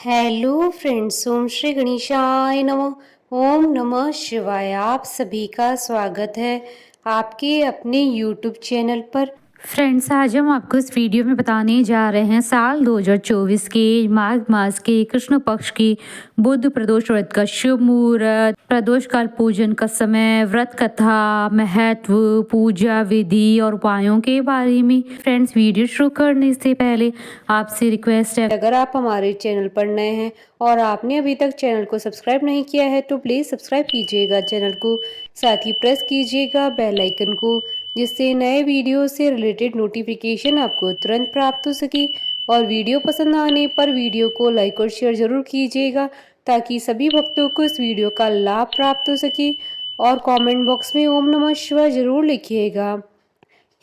Hello friends, ओम श्री गणेशाय नमः। ओम नमः शिवाय। आप सभी का स्वागत है आपके अपने यूट्यूब चैनल पर। फ्रेंड्स, आज हम आपको इस वीडियो में बताने जा रहे हैं साल 2024 के माघ मास के कृष्ण पक्ष की बुध प्रदोष व्रत का शुभ मुहूर्त, प्रदोष काल, पूजन का समय, व्रत कथा, महत्व, पूजा विधि और उपायों के बारे में। फ्रेंड्स, वीडियो शुरू करने से पहले आपसे रिक्वेस्ट है, अगर आप हमारे चैनल पर नए हैं और आपने अभी तक चैनल को सब्सक्राइब नहीं किया है तो प्लीज़ सब्सक्राइब कीजिएगा चैनल को, साथ ही प्रेस कीजिएगा बेल आइकन को, जिससे नए वीडियो से रिलेटेड नोटिफिकेशन आपको तुरंत प्राप्त हो सके। और वीडियो पसंद आने पर वीडियो को लाइक और शेयर ज़रूर कीजिएगा ताकि सभी भक्तों को इस वीडियो का लाभ प्राप्त हो सके। और कमेंट बॉक्स में ओम नमः शिवाय ज़रूर लिखिएगा।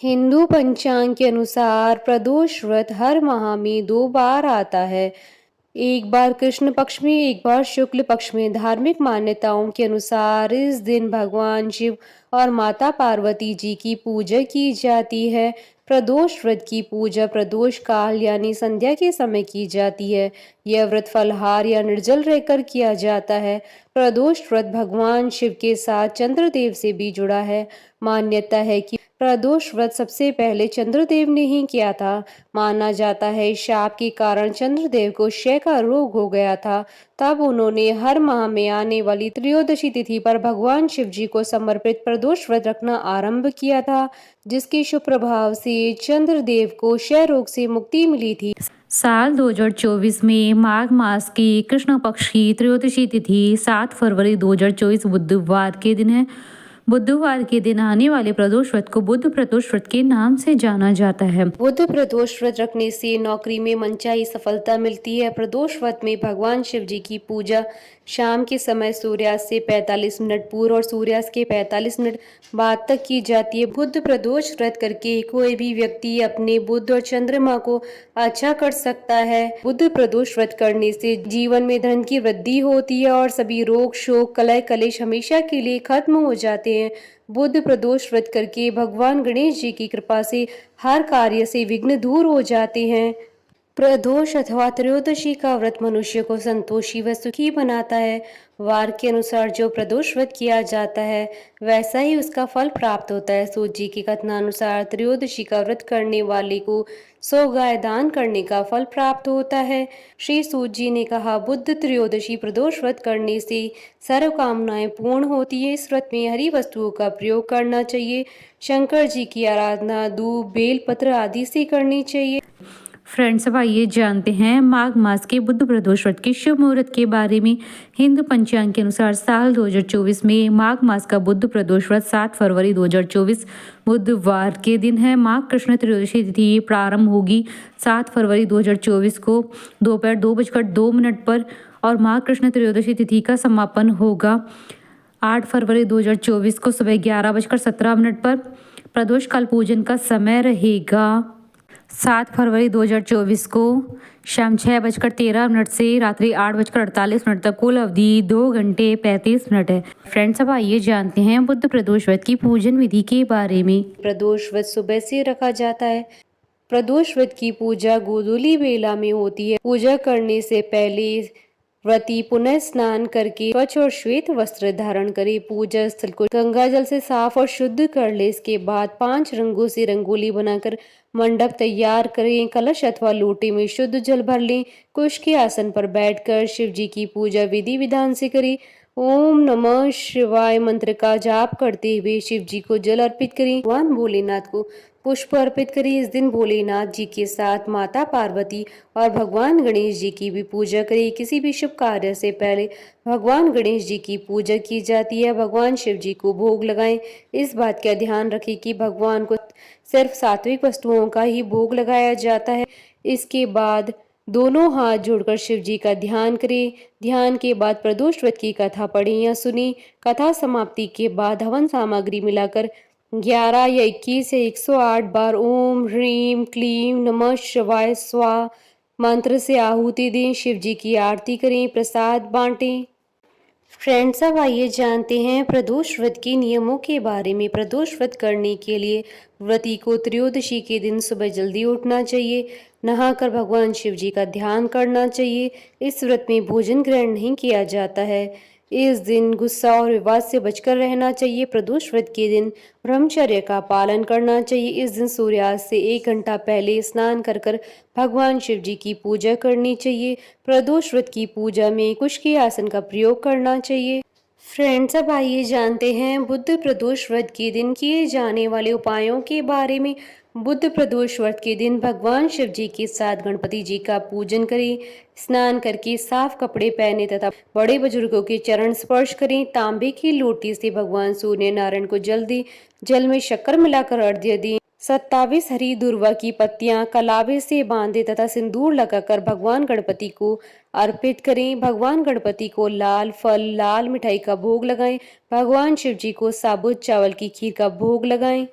हिंदू पंचांग के अनुसार प्रदोष व्रत हर माह में 2 बार आता है, एक बार कृष्ण पक्ष में, एक बार शुक्ल पक्ष में। धार्मिक मान्यताओं के अनुसार इस दिन भगवान शिव और माता पार्वती जी की पूजा की जाती है। प्रदोष व्रत की पूजा प्रदोष काल यानी संध्या के समय की जाती है। यह व्रत फलाहार या निर्जल रहकर किया जाता है। प्रदोष व्रत भगवान शिव के साथ चंद्रदेव से भी जुड़ा है। मान्यता है कि प्रदोष व्रत सबसे पहले चंद्रदेव ने ही किया था। माना जाता है शाप के कारण चंद्रदेव को क्षय का रोग हो गया था। तब उन्होंने हर माह में आने वाली त्रयोदशी तिथि पर भगवान शिव जी को समर्पित प्रदोष व्रत रखना आरंभ किया था, जिसके शुभ प्रभाव से चंद्रदेव को क्षय रोग से मुक्ति मिली थी। साल 2024 में माघ मास की कृष्ण पक्ष की त्रयोदशी तिथि 7 फरवरी 2024 बुधवार के दिन है। बुधवार के दिन आने वाले प्रदोष व्रत को बुध प्रदोष व्रत के नाम से जाना जाता है। बुध प्रदोष व्रत रखने से नौकरी में मनचाही सफलता मिलती है। प्रदोष व्रत में भगवान शिव जी की पूजा शाम के समय सूर्यास्त से 45 मिनट पूर्व और सूर्यास्त के 45 मिनट बाद तक की जाती है। बुध प्रदोष व्रत करके कोई भी व्यक्ति अपने बुध और चंद्रमा को अच्छा कर सकता है। बुध प्रदोष व्रत करने से जीवन में धन की वृद्धि होती है और सभी रोग, शोक, कलह, कलेश हमेशा के लिए खत्म हो जाते हैं। बुध प्रदोष व्रत करके भगवान गणेश जी की कृपा से हर कार्य से विघ्न दूर हो जाते हैं। प्रदोष अथवा त्रयोदशी का व्रत मनुष्य को संतोषी व सुखी बनाता है। वार के अनुसार जो प्रदोष व्रत किया जाता है वैसा ही उसका फल प्राप्त होता है। सूत जी की कथनानुसार त्रयोदशी का व्रत करने वाले को 100 गाय दान करने का फल प्राप्त होता है। श्री सूत जी ने कहा, बुद्ध त्रयोदशी प्रदोष व्रत करने से सर्व कामनाएं पूर्ण होती है। इस व्रत में हरी वस्तुओं का प्रयोग करना चाहिए। शंकर जी की आराधना दूब, बेल पत्र आदि से करनी चाहिए। फ्रेंड्स, अब आइए जानते हैं माघ मास के बुध प्रदोष व्रत के शुभ मुहूर्त के बारे में। हिंदू पंचांग के अनुसार साल 2024 में माघ मास का बुध प्रदोष व्रत 7 फरवरी 2024 बुधवार के दिन है। माघ कृष्ण त्रयोदशी तिथि प्रारंभ होगी 7 फरवरी 2024 को दोपहर 2:02 पर और माघ कृष्ण त्रयोदशी तिथि का समापन होगा 8 फरवरी 2024 को सुबह 11:17 पर। प्रदोष काल, पूजन का समय रहेगा 7 फरवरी 2024 को शाम 6:13 से रात्रि 8:48 तक। कुल अवधि 2 घंटे 35 मिनट है। फ्रेंड्स, अब आइए जानते हैं बुध प्रदोष व्रत की पूजन विधि के बारे में। प्रदोष व्रत सुबह से रखा जाता है। प्रदोष व्रत की पूजा गोधूली बेला में होती है। पूजा करने से पहले व्रती पुनः स्नान करके स्वच्छ और श्वेत वस्त्र धारण करे। पूजा स्थल को गंगा जल से साफ और शुद्ध कर ले। इसके बाद 5 रंगों से रंगोली बनाकर मंडप तैयार करें। कलश अथवा लोटे में शुद्ध जल भर लें। कुश के आसन पर बैठकर शिव जी की पूजा विधि विधान से करें। ओम नमः शिवाय मंत्र का जाप करते हुए शिव जी को जल अर्पित करें। भगवान भोलेनाथ को पुष्प अर्पित करें। इस दिन भोलेनाथ जी के साथ माता पार्वती और भगवान गणेश जी की भी पूजा करें। किसी भी शुभ कार्य से पहले भगवान गणेश जी की पूजा की जाती है। भगवान शिव जी को भोग लगाएं। इस बात का ध्यान रखें कि भगवान को सिर्फ सात्विक वस्तुओं का ही भोग लगाया जाता है। इसके बाद दोनों हाथ जोड़कर शिव जी का ध्यान करें। ध्यान के बाद प्रदोष व्रत की कथा पढ़ें या सुनी। कथा समाप्ति के बाद हवन सामग्री मिलाकर 11 या 21 या 108 बार ओम ह्रीम क्लीम नमः शिवाय स्वाहा मंत्र से आहुति दें। शिव जी की आरती करें, प्रसाद बांटें। फ्रेंड्स, अब आइए जानते हैं प्रदोष व्रत के नियमों के बारे में। प्रदोष व्रत करने के लिए व्रती को त्रयोदशी के दिन सुबह जल्दी उठना चाहिए, नहाकर भगवान शिव जी का ध्यान करना चाहिए। इस व्रत में भोजन ग्रहण नहीं किया जाता है। इस दिन गुस्सा और विवाद से बचकर रहना चाहिए। प्रदोष व्रत के दिन ब्रह्मचर्य का पालन करना चाहिए। इस दिन सूर्यास्त से 1 घंटा पहले स्नान कर भगवान शिव जी की पूजा करनी चाहिए। प्रदोष व्रत की पूजा में कुश के आसन का प्रयोग करना चाहिए। फ्रेंड्स, अब आइए जानते हैं बुद्ध प्रदोष व्रत के दिन किए जाने वाले उपायों के बारे में। बुद्ध प्रदोष व्रत के दिन भगवान शिव जी के साथ गणपति जी का पूजन करें। स्नान करके साफ कपड़े पहने तथा बड़े बुजुर्गों के चरण स्पर्श करें। तांबे की लोटी से भगवान सूर्य नारायण को जल्दी जल में शक्कर मिलाकर अर्घ्य दें। 27 हरी दूर्वा की पत्तियां कलावे से बांधे तथा सिंदूर लगाकर भगवान गणपति को अर्पित करें। भगवान गणपति को लाल फल, लाल मिठाई का भोग लगाएं। भगवान शिव जी को साबुत चावल की खीर का भोग लगाएं।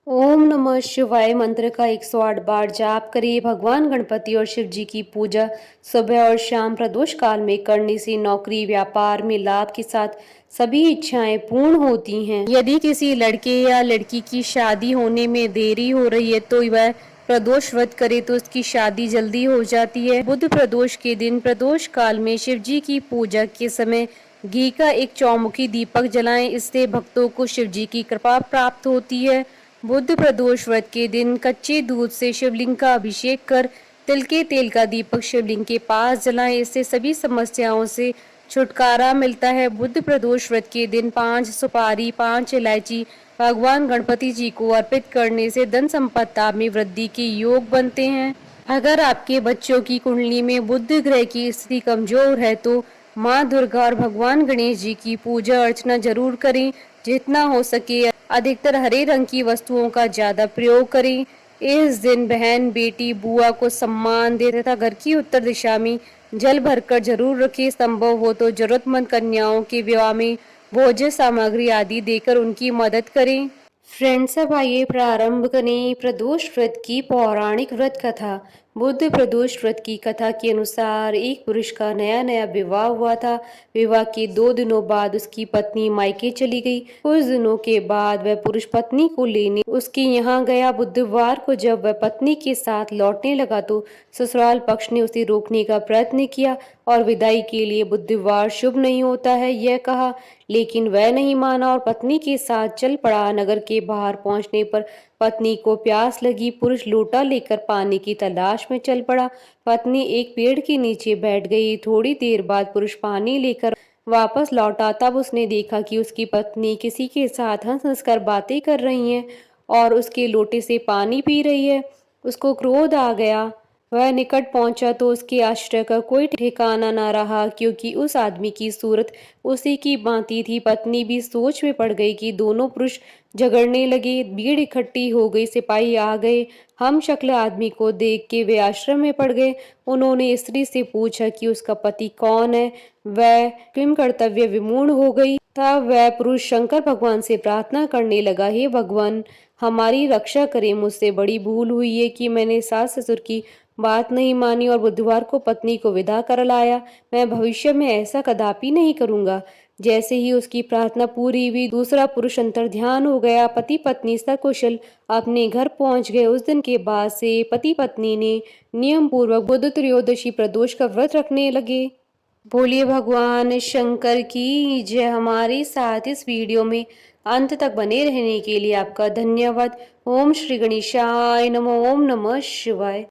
ओम नमः शिवाय मंत्र का 108 बार जाप करिए। भगवान गणपति और शिव जी की पूजा सुबह और शाम प्रदोष काल में करने से नौकरी व्यापार में लाभ के साथ सभी इच्छाएं पूर्ण होती हैं। यदि किसी लड़के या लड़की की शादी होने में देरी हो रही है तो वह प्रदोष व्रत करे तो उसकी शादी जल्दी हो जाती है। बुध प्रदोष के दिन प्रदोष काल में शिव जी की पूजा के समय घी का एक चौमुखी दीपक जलाएं। इससे भक्तों को शिव जी की कृपा प्राप्त होती है। बुध प्रदोष व्रत के दिन कच्चे दूध से शिवलिंग का अभिषेक कर तिल के तेल का दीपक शिवलिंग के पास जलाएं। इससे सभी समस्याओं से छुटकारा मिलता है। बुध प्रदोष व्रत के दिन 5 सुपारी 5 इलायची भगवान गणपति जी को अर्पित करने से धन संपदा में वृद्धि के योग बनते हैं। अगर आपके बच्चों की कुंडली में बुध ग्रह की स्थिति कमजोर है तो माँ दुर्गा और भगवान गणेश जी की पूजा अर्चना जरूर करें। जितना हो सके अधिकतर हरे रंग की वस्तुओं का ज्यादा प्रयोग करें। इस दिन बहन, बेटी, बुआ को सम्मान दे तथा घर की उत्तर दिशा में जल भरकर जरूर रखें। संभव हो तो जरूरतमंद कन्याओं के विवाह में भोज्य सामग्री आदि देकर उनकी मदद करें। फ्रेंड्स, अब आइए प्रारंभ करें प्रदोष व्रत की पौराणिक व्रत कथा। बुद्ध प्रदोष व्रत की कथा के अनुसार एक पुरुष का नया नया विवाह हुआ था। विवाह के 2 दिनों बाद उसकी पत्नी मायके चली गई। कुछ दिनों के बाद वह पुरुष पत्नी को लेने उसके यहाँ गया। बुधवार को जब वह पत्नी के साथ लौटने लगा तो ससुराल पक्ष ने उसे रोकने का प्रयत्न किया और विदाई के लिए बुधवार शुभ नहीं होता है यह कहा, लेकिन वह नहीं माना और पत्नी के साथ चल पड़ा। नगर के बाहर पहुंचने पर पत्नी को प्यास लगी। पुरुष लोटा लेकर पानी की तलाश में चल पड़ा। पत्नी एक पेड़ के नीचे बैठ गई। थोड़ी देर बाद पुरुष पानी लेकर वापस लौटा। तब उसने देखा कि उसकी पत्नी किसी के साथ हंस हंस कर बातें कर रही है और उसके लोटे से पानी पी रही है। उसको क्रोध आ गया। वह निकट पहुंचा तो उसके आश्चर्य का कोई ठिकाना न रहा, क्योंकि उस आदमी की सूरत उसी की भांति थी। पत्नी भी सोच में पड़ गई कि दोनों पुरुष झगड़ने लगे। भीड़ इकट्ठी हो गई। सिपाही आ गए। हम शक्ल आदमी को देख के वे आश्रम में पड़ गए। उन्होंने स्त्री से पूछा कि उसका पति कौन है। वह किम कर्तव्य विमूढ़ हो गई। तब वह पुरुष शंकर भगवान से प्रार्थना करने लगा, हे भगवान, हमारी रक्षा करें। मुझसे बड़ी भूल हुई है कि मैंने सास ससुर की बात नहीं मानी और बुधवार को पत्नी को विदा कर लाया। मैं भविष्य में ऐसा कदापि नहीं करूंगा। जैसे ही उसकी प्रार्थना पूरी हुई दूसरा पुरुष अंतर्ध्यान हो गया। पति पत्नी सकुशल अपने घर पहुंच गए। उस दिन के बाद से पति पत्नी ने नियम पूर्वक बुध त्रयोदशी प्रदोष का व्रत रखने लगे। बोलिए भगवान शंकर की जय। हमारे साथ इस वीडियो में अंत तक बने रहने के लिए आपका धन्यवाद। ओम श्री गणेशाय नमः। ओम नमः शिवाय।